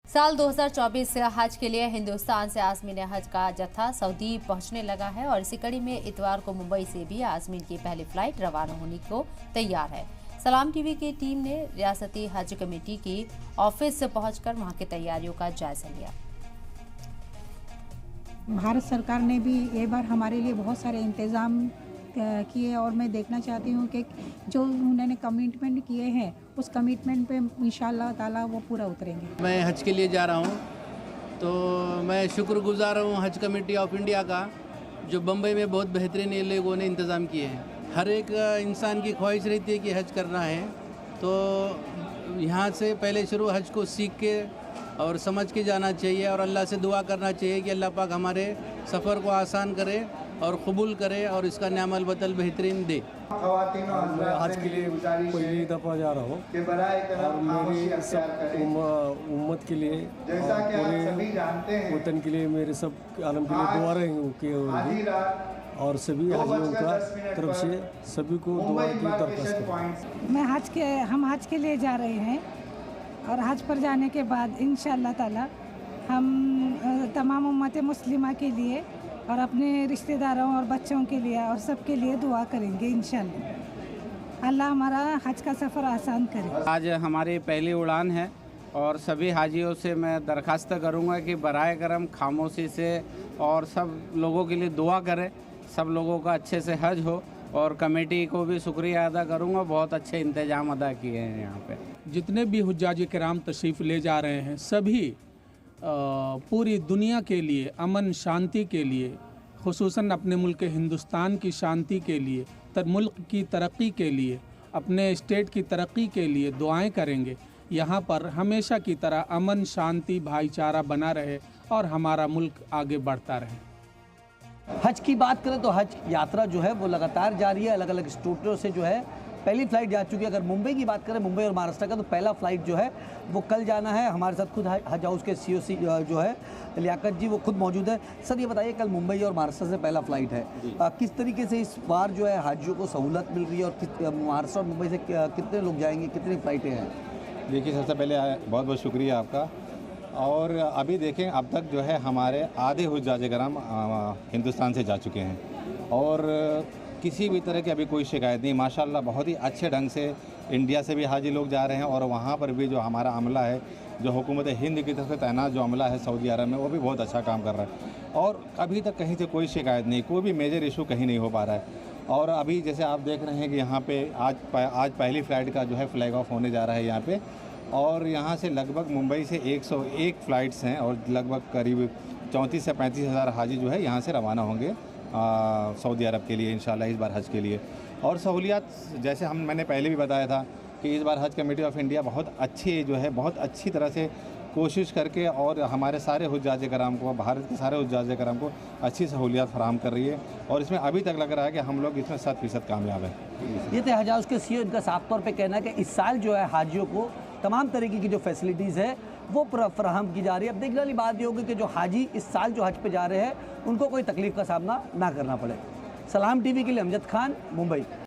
साल 2024 हज के लिए हिंदुस्तान से आज़मीन हज का जत्था सऊदी पहुंचने लगा है और इसी कड़ी में इतवार को मुंबई से भी आज़मीन की पहली फ्लाइट रवाना होने को तैयार है। सलाम टीवी की टीम ने रियासती हज कमेटी की ऑफिस पहुंचकर वहां की तैयारियों का जायजा लिया। भारत सरकार ने भी ये बार हमारे लिए बहुत सारे इंतज़ाम किए और मैं देखना चाहती हूँ कि जो उन्होंने कमिटमेंट किए हैं उस कमिटमेंट पे इंशाअल्लाह ताला वो पूरा उतरेंगे। मैं हज के लिए जा रहा हूँ तो मैं शुक्रगुजार हूँ हज कमेटी ऑफ इंडिया का, जो बम्बई में बहुत बेहतरीन ये लोगों ने इंतज़ाम किए हैं। हर एक इंसान की ख्वाहिश रहती है कि हज करना है, तो यहाँ से पहले शुरू हज को सीख के और समझ के जाना चाहिए और अल्लाह से दुआ करना चाहिए कि अल्लाह पाक हमारे सफ़र को आसान करे और कबूल करे और इसका न्यामल बदल बेहतरीन दे। मैं आज के लिए पहली दफ़ा जा रहा हूँ और मेरी सब उम्मत के लिए और पूरे वतन के लिए मेरे सब आलम के लिए दुआ रहेंगे और सभी हाजियों का तरफ से सभी को दुआ की दरख्वास्त। हम हज के लिए जा रहे हैं और हज पर जाने के बाद इंशाअल्लाह ताला हम तमाम उम्मत मुस्लिमा के लिए और अपने रिश्तेदारों और बच्चों के लिए और सबके लिए दुआ करेंगे। इंशाअल्लाह अल्लाह हमारा हज का सफ़र आसान करे। आज हमारी पहली उड़ान है और सभी हाजियों से मैं दरख्वास्त करूंगा कि बराए करम खामोशी से और सब लोगों के लिए दुआ करें, सब लोगों का अच्छे से हज हो। और कमेटी को भी शुक्रिया अदा करूंगा, बहुत अच्छे इंतजाम अदा किए हैं यहाँ पे। जितने भी हुज्जाज किराम तशरीफ़ ले जा रहे हैं सभी पूरी दुनिया के लिए अमन शांति के लिए, खुसूसन अपने मुल्क हिंदुस्तान की शांति के लिए, मुल्क की तरक्की के लिए, अपने स्टेट की तरक्की के लिए दुआएं करेंगे। यहाँ पर हमेशा की तरह अमन शांति भाईचारा बना रहे और हमारा मुल्क आगे बढ़ता रहे। हज की बात करें तो हज यात्रा जो है वो लगातार जारी है, अलग अलग स्टेटों से जो है पहली फ़्लाइट जा चुकी है। अगर मुंबई की बात करें, मुंबई और महाराष्ट्र का, तो पहला फ़्लाइट जो है वो कल जाना है। हमारे साथ खुद हज हाउस के COC जो है लियाकत जी, वो खुद मौजूद है। सर ये बताइए, कल मुंबई और महाराष्ट्र से पहला फ़्लाइट है, किस तरीके से इस बार जो है हाजियों को सहूलत मिल रही है और महाराष्ट्र और मुंबई से कितने लोग जाएंगे, कितनी फ़्लाइटें हैं? देखिए, सबसे पहले बहुत बहुत शुक्रिया आपका। और अभी देखें, अब तक जो है हमारे आधे हुज्जाज किराम हिंदुस्तान से जा चुके हैं और किसी भी तरह की अभी कोई शिकायत नहीं। माशाल्लाह बहुत ही अच्छे ढंग से इंडिया से भी हाजी लोग जा रहे हैं और वहाँ पर भी जो हमारा अमला है, जो हुकूमत हिंद की तरफ से तैनात जो अमला है सऊदी अरब में, वो भी बहुत अच्छा काम कर रहा है और अभी तक कहीं से कोई शिकायत नहीं, कोई भी मेजर इशू कहीं नहीं हो पा रहा है। और अभी जैसे आप देख रहे हैं कि यहाँ पे आज पहली फ़्लाइट का जो है फ्लैग ऑफ होने जा रहा है यहाँ पे, और यहाँ से लगभग मुंबई से 101 फ़्लाइट्स हैं और लगभग करीब 34 से 35 हज़ार हाजी जो है यहाँ से रवाना होंगे सऊदी अरब के लिए इंशाल्लाह इस बार हज के लिए। और सहूलियात जैसे मैंने पहले भी बताया था कि इस बार हज कमेटी ऑफ इंडिया बहुत अच्छी जो है, बहुत अच्छी तरह से कोशिश करके और हमारे सारे हुज्जाज किराम को, भारत के सारे हुज्जाज किराम को अच्छी सहूलियात फराहम कर रही है और इसमें अभी तक लग रहा है कि हम लोग इसमें 100% कामयाब हैं। ये थे हज हाउस के CEO, इनका साफ तौर पे कहना है कि इस साल जो है हाजियों को तमाम तरीके की जो फैसिलिटीज़ है वो फराहम की जा रही है। अब देखने वाली बात ये होगी कि जो हाजी इस साल जो हज पे जा रहे हैं उनको कोई तकलीफ़ का सामना ना करना पड़े। सलाम टीवी के लिए अमजद खान, मुंबई।